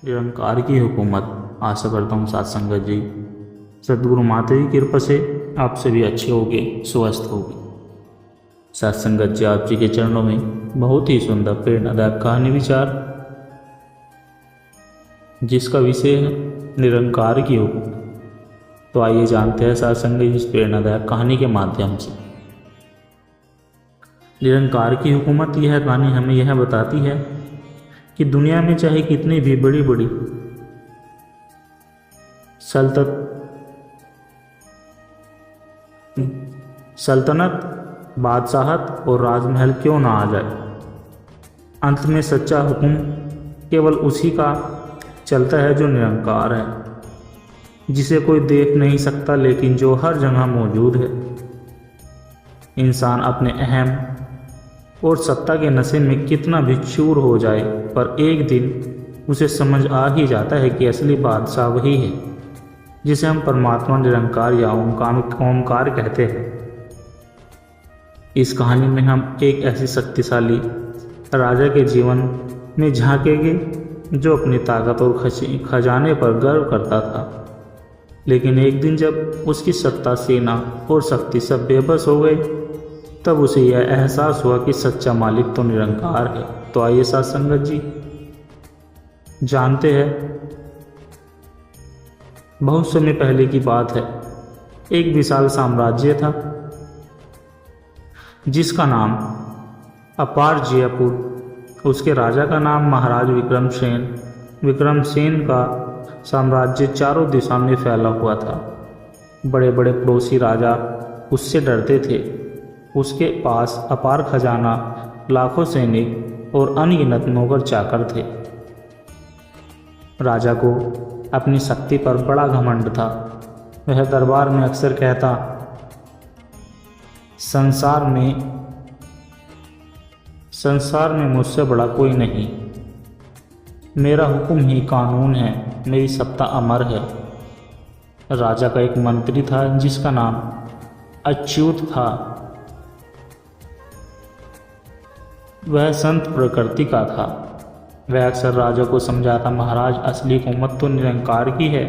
निरंकार की हुकूमत। आशा करता हूँ साथ संगत जी सदगुरु माता की कृपा से आप सभी अच्छे होंगे, स्वस्थ होंगे। साथ संगत जी आप जी के चरणों में बहुत ही सुंदर प्रेरणादायक कहानी विचार, जिसका विषय है निरंकार की हुकूमत। तो आइए जानते हैं साथ संगत इस प्रेरणादायक कहानी के माध्यम से। निरंकार की हुकूमत। यह कहानी हमें यह बताती है कि दुनिया में चाहे कितनी भी बड़ी बड़ी सल्तनत, बादशाहत और राजमहल क्यों ना आ जाए, अंत में सच्चा हुक्म केवल उसी का चलता है जो निरंकार है, जिसे कोई देख नहीं सकता लेकिन जो हर जगह मौजूद है। इंसान अपने अहम और सत्ता के नशे में कितना भी चूर हो जाए, पर एक दिन उसे समझ आ ही जाता है कि असली बादशाह वही है जिसे हम परमात्मा, निरंकार या ओमकार कहते हैं। इस कहानी में हम एक ऐसी शक्तिशाली राजा के जीवन में झांकेंगे जो अपनी ताकत और खजाने पर गर्व करता था, लेकिन एक दिन जब उसकी सत्ता, सेना और शक्ति सब बेबस हो गए, तब उसे यह एहसास हुआ कि सच्चा मालिक तो निरंकार है। तो आइए साथ संगत जी जानते हैं। बहुत समय पहले की बात है। एक विशाल साम्राज्य था जिसका नाम अपार जयपुर। उसके राजा का नाम महाराज विक्रमसेन। विक्रमसेन का साम्राज्य चारों दिशा में फैला हुआ था। बड़े बड़े पड़ोसी राजा उससे डरते थे। उसके पास अपार खजाना, लाखों सैनिक और अनगिनत नौकर चाकर थे। राजा को अपनी शक्ति पर बड़ा घमंड था। वह दरबार में अक्सर कहता, संसार में मुझसे बड़ा कोई नहीं, मेरा हुक्म ही कानून है, मेरी सत्ता अमर है। राजा का एक मंत्री था जिसका नाम अच्युत था। वह संत प्रकृति का था। वह अक्सर राजा को समझाता, महाराज असली हुकूमत तो निरंकार की है,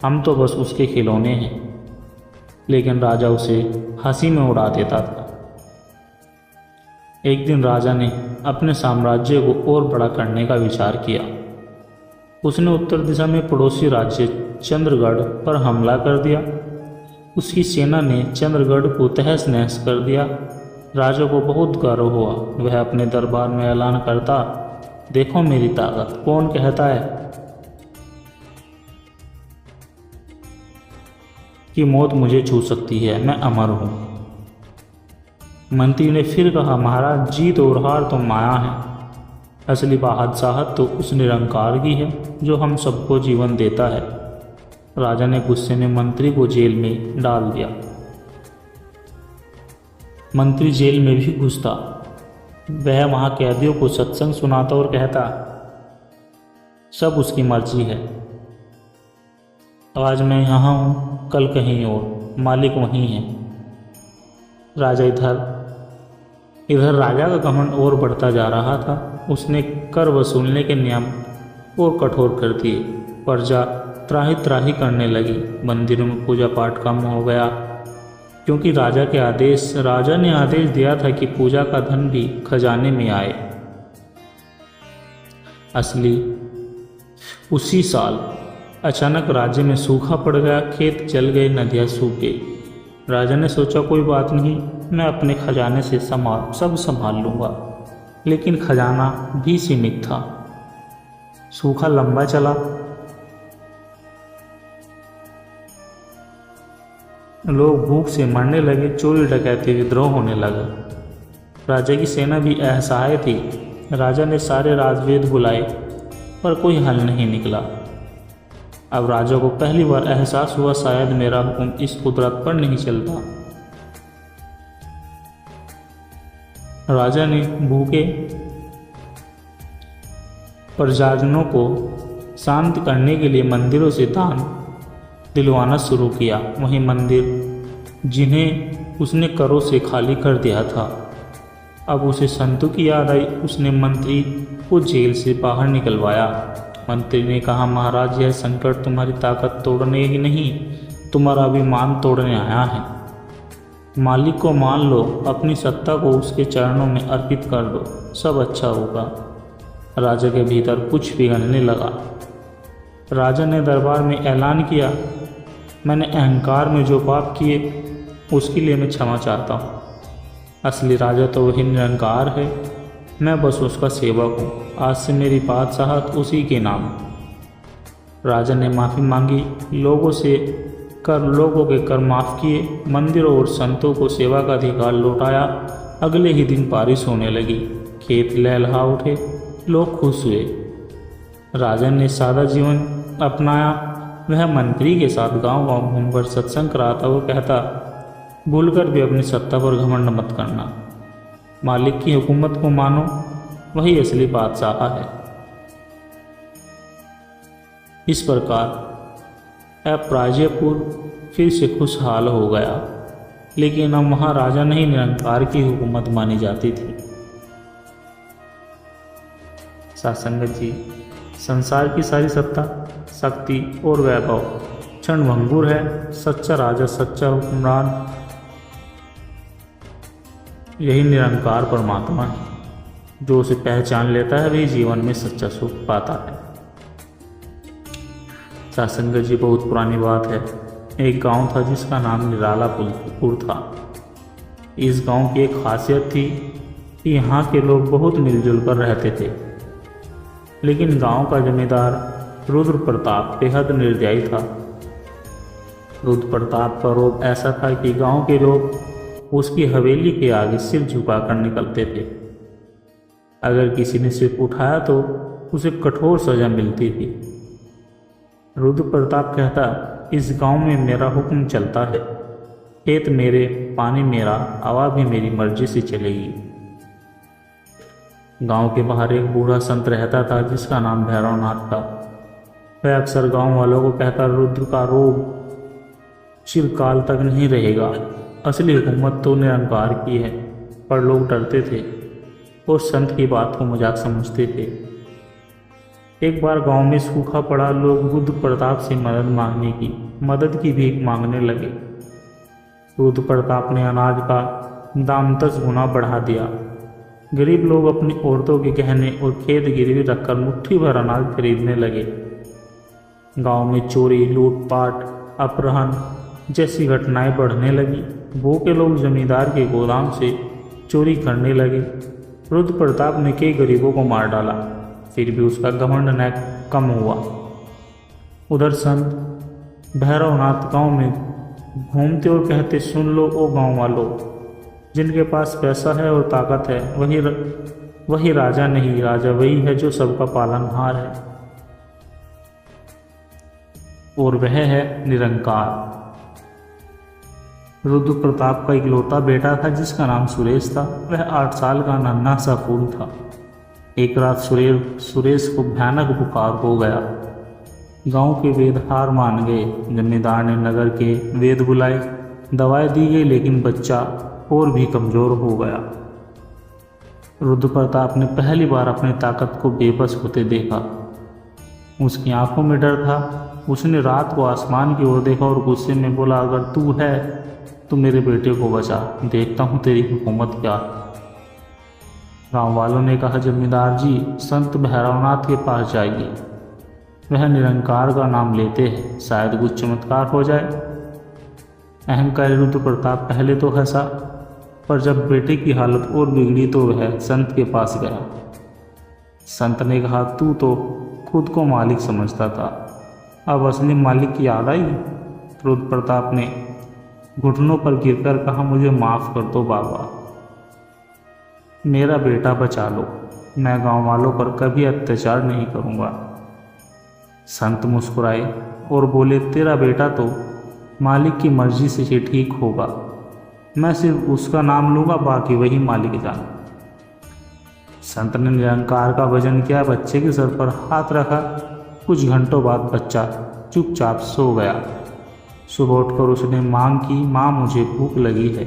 हम तो बस उसके खिलौने हैं। लेकिन राजा उसे हंसी में उड़ा देता था। एक दिन राजा ने अपने साम्राज्य को और बड़ा करने का विचार किया। उसने उत्तर दिशा में पड़ोसी राज्य चंद्रगढ़ पर हमला कर दिया। उसकी सेना ने चंद्रगढ़ को तहस नहस कर दिया। राजा को बहुत गर्व हुआ। वह अपने दरबार में ऐलान करता, देखो मेरी ताकत, कौन कहता है कि मौत मुझे छू सकती है, मैं अमर हूं। मंत्री ने फिर कहा, महाराज जीत और हार तो माया है, असली बादशाहत तो उस निरंकार की है जो हम सबको जीवन देता है। राजा ने गुस्से में मंत्री को जेल में डाल दिया। मंत्री जेल में भी घुसता। वह वहाँ कैदियों को सत्संग सुनाता और कहता, सब उसकी मर्जी है, आज मैं यहाँ हूँ, कल कहीं और, मालिक वहीं है। राजा इधर राजा का घमंड और बढ़ता जा रहा था। उसने कर वसूलने के नियम और कठोर कर दिए। प्रजा त्राही त्राही करने लगी। मंदिरों में पूजा पाठ कम हो गया, क्योंकि राजा ने आदेश दिया था कि पूजा का धन भी खजाने में आए। उसी साल अचानक राज्य में सूखा पड़ गया। खेत जल गए, नदियाँ सूख गई। राजा ने सोचा, कोई बात नहीं, मैं अपने खजाने से सब संभाल लूँगा। लेकिन खजाना भी सीमित था। सूखा लंबा चला। लोग भूख से मरने लगे, चोरी डकैती, विद्रोह होने लगा। राजा की सेना भी असहाय थी। राजा ने सारे राजवेद बुलाए, पर कोई हल नहीं निकला। अब राजा को पहली बार एहसास हुआ, शायद मेरा हुक्म इस कुदरत पर नहीं चलता। राजा ने भूखे प्रजाजनों को शांत करने के लिए मंदिरों से दान दिलवाना शुरू किया। वहीं मंदिर जिन्हें उसने करों से खाली कर दिया था, अब उसे संतों की याद आई। उसने मंत्री को जेल से बाहर निकलवाया मंत्री ने कहा, महाराज यह संकट तुम्हारी ताकत तोड़ने ही नहीं, तुम्हारा अभिमान तोड़ने आया है। मालिक को मान लो, अपनी सत्ता को उसके चरणों में अर्पित कर दो, सब अच्छा होगा। राजा के भीतर कुछ पिघलने लगा। राजा ने दरबार में ऐलान किया, मैंने अहंकार में जो पाप किए उसके लिए मैं क्षमा चाहता हूँ। असली राजा तो वही निरंकार है, मैं बस उसका सेवक हूँ। आज से मेरी बादशाहत उसी के नाम। राजा ने माफ़ी मांगी, लोगों के कर माफ़ किए, मंदिरों और संतों को सेवा का अधिकार लौटाया। अगले ही दिन बारिश होने लगी, खेत लहलहा उठे, लोग खुश हुए। राजा ने सादा जीवन अपनाया। वह मंत्री के साथ गांव-गांव घूमकर सत्संग कराता। वो कहता, भूलकर भी अपनी सत्ता पर घमंड मत करना, मालिक की हुकूमत को मानो, वही असली बादशाह है। इस प्रकार अब राजेपुर फिर से खुशहाल हो गया, लेकिन अब वहाँ राजा नहीं निरंकार की हुकूमत मानी जाती थी। सासंगत जी, संसार की सारी सत्ता, शक्ति और वैभव क्षणभंगुर है। सच्चा राजा, सच्चा हुक्मरान यही निरंकार परमात्मा है। जो उसे पहचान लेता है वही जीवन में सच्चा सुख पाता है। सासंगत जी, बहुत पुरानी बात है। एक गांव था जिसका नाम निरालापुर था। इस गांव की एक खासियत थी कि यहाँ के लोग बहुत मिलजुल कर रहते थे। लेकिन गांव का जमींदार रुद्र प्रताप बेहद निर्दयी था। रुद्र प्रताप का रोब ऐसा था कि गांव के लोग उसकी हवेली के आगे सिर झुकाकर निकलते थे। अगर किसी ने सिर उठाया तो उसे कठोर सजा मिलती थी। रुद्र प्रताप कहता, इस गांव में मेरा हुक्म चलता है, खेत मेरे, पानी मेरा, हवा भी मेरी मर्जी से चलेगी। गांव के बाहर एक बूढ़ा संत रहता था जिसका नाम भैरवनाथ था। वह अक्सर गांव वालों को कहता, रुद्र का रोग चिरकाल तक नहीं रहेगा, असली हुकूमत तो निरंकार की है। पर लोग डरते थे और संत की बात को मजाक समझते थे। एक बार गांव में सूखा पड़ा। लोग रुद्र प्रताप से मदद की भीख मांगने लगे। रुद्र प्रताप ने अनाज का दाम 10 गुना बढ़ा दिया। गरीब लोग अपनी औरतों के गहने और खेत गिरवी रखकर मुट्ठी भर अनाज खरीदने लगे। गांव में चोरी, लूटपाट, अपहरण जैसी घटनाएं बढ़ने लगी। भूखे लोग जमींदार के गोदाम से चोरी करने लगे। रुद्र प्रताप ने कई गरीबों को मार डाला, फिर भी उसका घमंड न कम हुआ। उधर संत भैरवनाथ गांव में घूमते और कहते, सुन लो ओ गांव वालों, जिनके पास पैसा है और ताकत है वही राजा नहीं, राजा वही है जो सबका पालनहार है, और वह है निरंकार। रुद्र प्रताप का इकलौता बेटा था जिसका नाम सुरेश था। वह 8 साल का नन्हा सा फूल था। एक रात सुरेश को भयानक बुखार हो गया। गांव के वेद हार मान गए। जमींदार ने नगर के वेद बुलाए, दवाई दी गई, लेकिन बच्चा और भी कमज़ोर हो गया। रुद्र प्रताप ने पहली बार अपनी ताकत को बेबस होते देखा। उसकी आंखों में डर था। उसने रात को आसमान की ओर देखा और गुस्से में बोला, अगर तू है तो मेरे बेटे को बचा, देखता हूँ तेरी हुकूमत क्या। गांव वालों ने कहा, जमींदार जी, संत भैरवनाथ के पास जाइए, वह निरंकार का नाम लेते हैं, शायद कुछ चमत्कार हो जाए। अहंकारी रुद्र प्रताप पहले तो हंसा, पर जब बेटे की हालत और बिगड़ी तो वह संत के पास गया। संत ने कहा, तू तो खुद को मालिक समझता था, अब असली मालिक की याद आई। रुद्र प्रताप ने घुटनों पर गिरकर कहा, मुझे माफ़ कर दो बाबा, मेरा बेटा बचा लो, मैं गांव वालों पर कभी अत्याचार नहीं करूंगा। संत मुस्कुराए और बोले, तेरा बेटा तो मालिक की मर्जी से ही ठीक होगा, मैं सिर्फ उसका नाम लूँगा, बाकी वही मालिक जाने। संत ने निरंकार का भजन किया, बच्चे के सर पर हाथ रखा। कुछ घंटों बाद बच्चा चुपचाप सो गया। सुबह उठकर उसने मांग की, माँ मुझे भूख लगी है।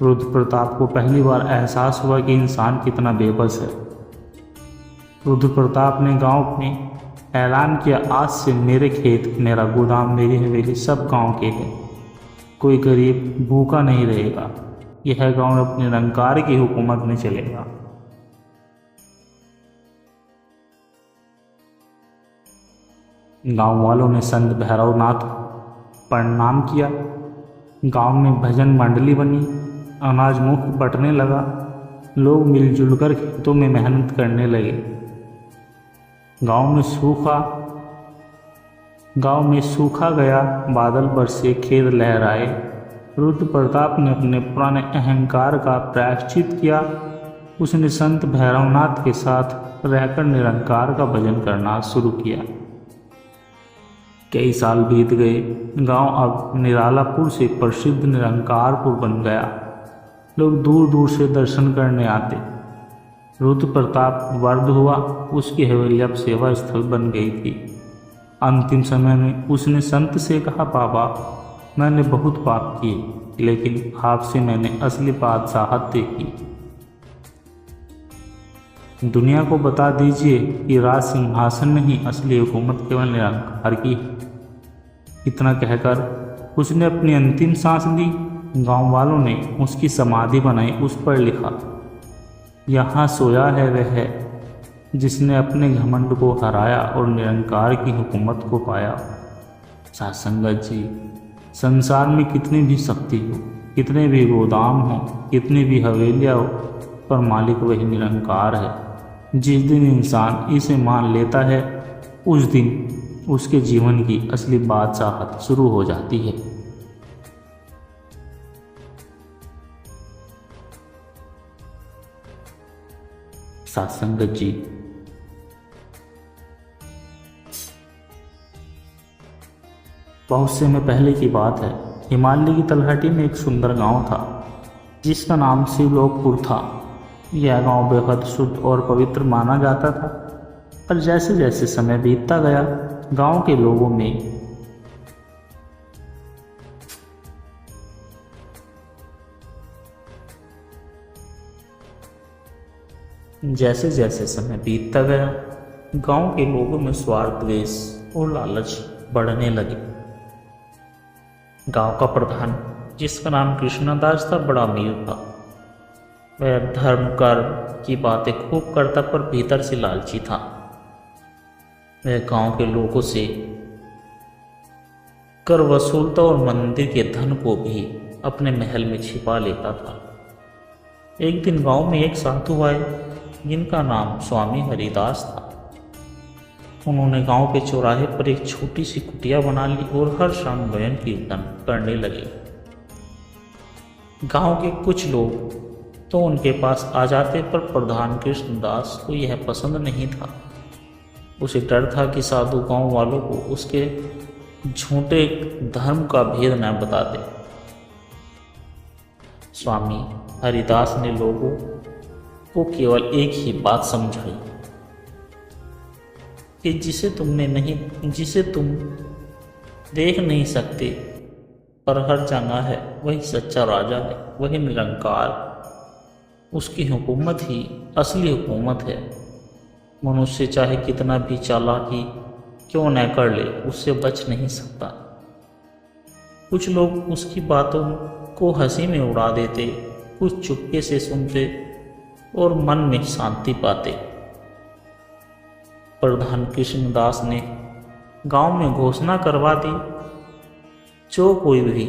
रुद्र प्रताप को पहली बार एहसास हुआ कि इंसान कितना बेबस है। रुद्र प्रताप ने गांव में ऐलान किया, आज से मेरे खेत, मेरा गोदाम, मेरी हवेली सब गांव के हैं। कोई गरीब भूखा नहीं रहेगा। यह गांव अपने निरंकार की हुकूमत में चलेगा। गांव वालों ने संत भैरवनाथ को प्रणाम किया। गांव में भजन मंडली बनी, अनाज मुफ्त बंटने लगा। लोग मिलजुल कर खेतों में मेहनत करने लगे। गांव में सूखा गया, बादल बरसे, खेत लहराए। रुद्र प्रताप ने अपने पुराने अहंकार का प्रायश्चित किया। उसने संत भैरवनाथ के साथ रहकर निरंकार का भजन करना शुरू किया। कई साल बीत गए। गांव अब निरालापुर से प्रसिद्ध निरंकारपुर बन गया। लोग दूर दूर से दर्शन करने आते। रुद्र प्रताप वृद्ध हुआ, उसकी हवेली अब सेवा स्थल बन गई थी। अंतिम समय में उसने संत से कहा, बाबा, मैंने बहुत पाप किए, लेकिन आपसे मैंने असली बादशाहत देखी। दुनिया को बता दीजिए कि राज सिंहासन नहीं, असली हुकूमत केवल निरंकार की है। इतना कहकर उसने अपनी अंतिम सांस ली। गांव वालों ने उसकी समाधि बनाई। उस पर लिखा, यहाँ सोया है वह जिसने अपने घमंड को हराया और निरंकार की हुकूमत को पाया। साथ संगत जी, संसार में कितनी भी शक्ति हो, कितने भी गोदाम हो, कितनी भी हवेलियाँ हो, पर मालिक वही निरंकार है। जिस दिन इंसान इसे मान लेता है, उस दिन उसके जीवन की असली बादशाहत शुरू हो जाती है। साथ संगत जी, बहुत समय पहले की बात है। हिमालय की तलहटी में एक सुंदर गांव था जिसका नाम शिवलोकपुर था। यह गांव बेहद शुद्ध और पवित्र माना जाता था। पर जैसे जैसे समय बीतता गया, गांव के लोगों में स्वार्थ, द्वेष और लालच बढ़ने लगे। गांव का प्रधान, जिसका नाम कृष्णदास था, बड़ा अमीर था। वह धर्म कर्म की बातें खूब करता, पर भीतर से लालची था। वह गांव के लोगों से कर वसूलता और मंदिर के धन को भी अपने महल में छिपा लेता था। एक दिन गांव में एक साधु आए जिनका नाम स्वामी हरिदास था। उन्होंने गांव के चौराहे पर एक छोटी सी कुटिया बना ली और हर शाम भजन कीर्तन करने लगे। गांव के कुछ लोग तो उनके पास आ जाते, पर प्रधान कृष्णदास को यह पसंद नहीं था। उसे डर था कि साधु गांव वालों को उसके झूठे धर्म का भेद न बता दे। स्वामी हरिदास ने लोगों को केवल एक ही बात समझाई कि जिसे तुम देख नहीं सकते पर हर जगह है, वही सच्चा राजा है, वही निरंकार। उसकी हुकूमत ही असली हुकूमत है। मनुष्य चाहे कितना भी चालाकी क्यों न कर ले, उससे बच नहीं सकता। कुछ लोग उसकी बातों को हंसी में उड़ा देते, कुछ चुपके से सुनते और मन में शांति पाते। प्रधान कृष्णदास ने गांव में घोषणा करवा दी, जो कोई भी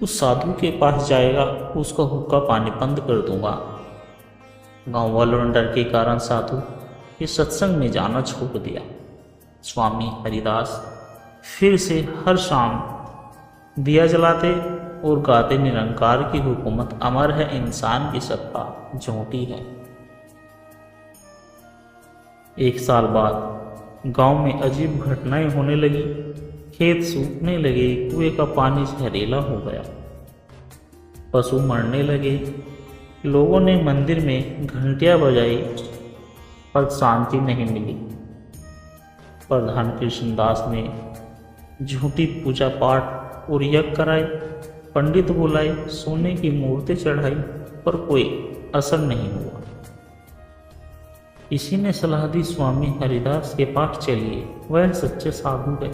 उस साधु के पास जाएगा, उसका हुक्का पानी बंद कर दूंगा। गांव वालों ने डर के कारण साधु के सत्संग में जाना छोड़ दिया। स्वामी हरिदास फिर से हर शाम दिया जलाते और गाते, निरंकार की हुकूमत अमर है, इंसान की सत्ता झूठी है। एक साल बाद गांव में अजीब घटनाएं होने लगी। खेत सूखने लगे, कुएं का पानी जहरीला हो गया, पशु मरने लगे। लोगों ने मंदिर में घंटियां बजाई, पर शांति नहीं मिली। प्रधान कृष्णदास ने झूठी पूजा पाठ और यज्ञ कराए, पंडित बुलाए, सोने की मूर्तें चढ़ाई, पर कोई असर नहीं हुआ। इसी ने सलाह दी स्वामी हरिदास के पास चलिए, वह सच्चे साधु है,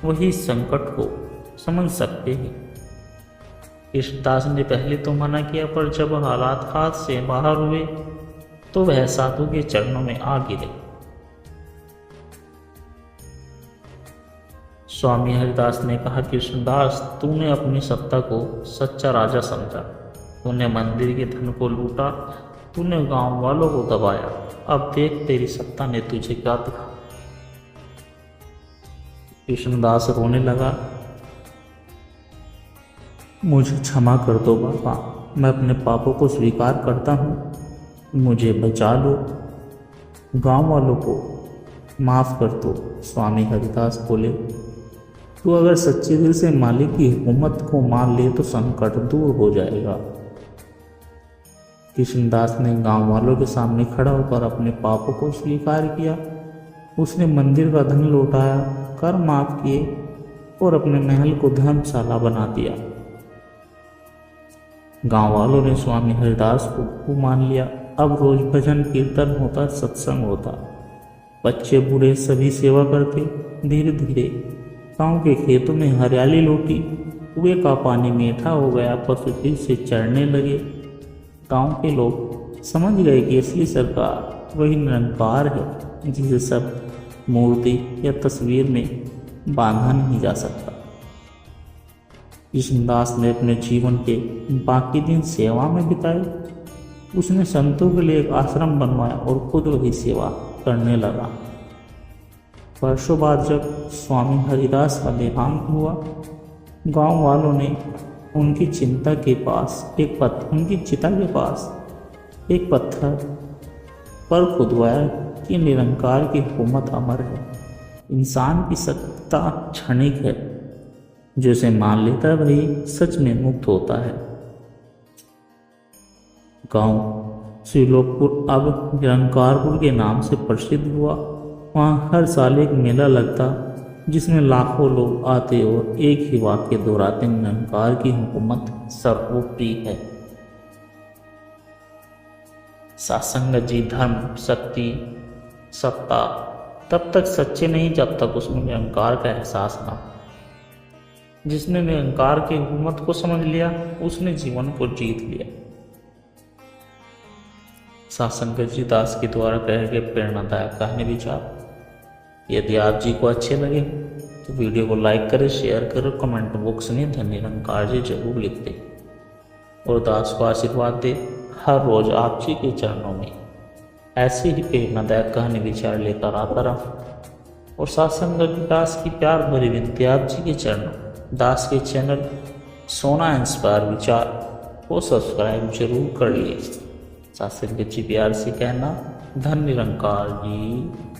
वही इस संकट को समझ सकते हैं। कृष्णदास ने पहले तो मना किया, पर जब हालात हाथ से बाहर हुए तो वह साधु के चरणों में आ गिरे। स्वामी हरिदास ने कहा, कृष्णदास, तूने अपनी सत्ता को सच्चा राजा समझा, तूने मंदिर के धन को लूटा, तूने गांव वालों को दबाया, अब देख तेरी सत्ता ने तुझे क्या दिखा। कृष्णदास रोने लगा, मुझे क्षमा कर दो बाबा, मैं अपने पापों को स्वीकार करता हूँ, मुझे बचा लो, गांव वालों को माफ़ कर दो। स्वामी हरिदास बोले, तू अगर सच्चे दिल से मालिक की हुकूमत को मान ले तो संकट दूर हो जाएगा। कृष्णदास ने गांव वालों के सामने खड़ा होकर अपने पापों को स्वीकार किया। उसने मंदिर का धन लौटाया, कर माफ किए और अपने महल को धर्मशाला बना दिया। गांव वालों ने स्वामी हरिदास को मान लिया। अब रोज भजन कीर्तन होता, सत्संग होता, बच्चे बूढ़े सभी सेवा करते। धीरे धीरे गांव के खेतों में हरियाली लौटी, कुएं का पानी मीठा हो गया, पशु फिर से चढ़ने लगे। गांव के लोग समझ गए कि असली सरकार वही निरंकार है, जिसे सब मूर्ति या तस्वीर में बांधा नहीं जा सकता। कृष्णदास ने अपने जीवन के बाकी दिन सेवा में बिताए। उसने संतों के लिए एक आश्रम बनवाया और खुद वही सेवा करने लगा। वर्षों बाद जब स्वामी हरिदास का देहांत हुआ, गांव वालों ने उनकी चिता के पास एक पत्थर पर खुदवाया कि निरंकार की हुकूमत अमर है, इंसान की सत्ता क्षणिक है, जो इसे मान लेता है वही सच में मुक्त होता है। गांव शिवलोकपुर अब निरंकारपुर के नाम से प्रसिद्ध हुआ। वहाँ हर साल एक मेला लगता, जिसमें लाखों लोग आते और एक ही वाक्य दोहराते, निरंकार की हुकूमत सर्वोपरि है। सत्संग जी, धर्म, शक्ति, सत्ता तब तक सच्चे नहीं जब तक उसमें निरंकार का एहसास ना हो। जिसने निरंकार की हुकूमत को समझ लिया, उसने जीवन को जीत लिया। सत्संग जी दास के द्वारा कहे गए प्रेरणादायक कहानी विचार यदि आप जी को अच्छे लगे तो वीडियो को लाइक करें, शेयर करें, कमेंट बॉक्स में धन निरंकार जी जरूर लिख दें और दास को आशीर्वाद दे। हर रोज आप जी के चरणों में ऐसी ही प्रेरणादायक कहानी विचार लेकर आता रहा। और सत्संग दास की प्यार भरी विनती आप जी के चरणों, दास के चैनल सोना इंस्पायर विचार को सब्सक्राइब जरूर कर लिए। सत्संग जी प्यार से कहना, धन निरंकार जी।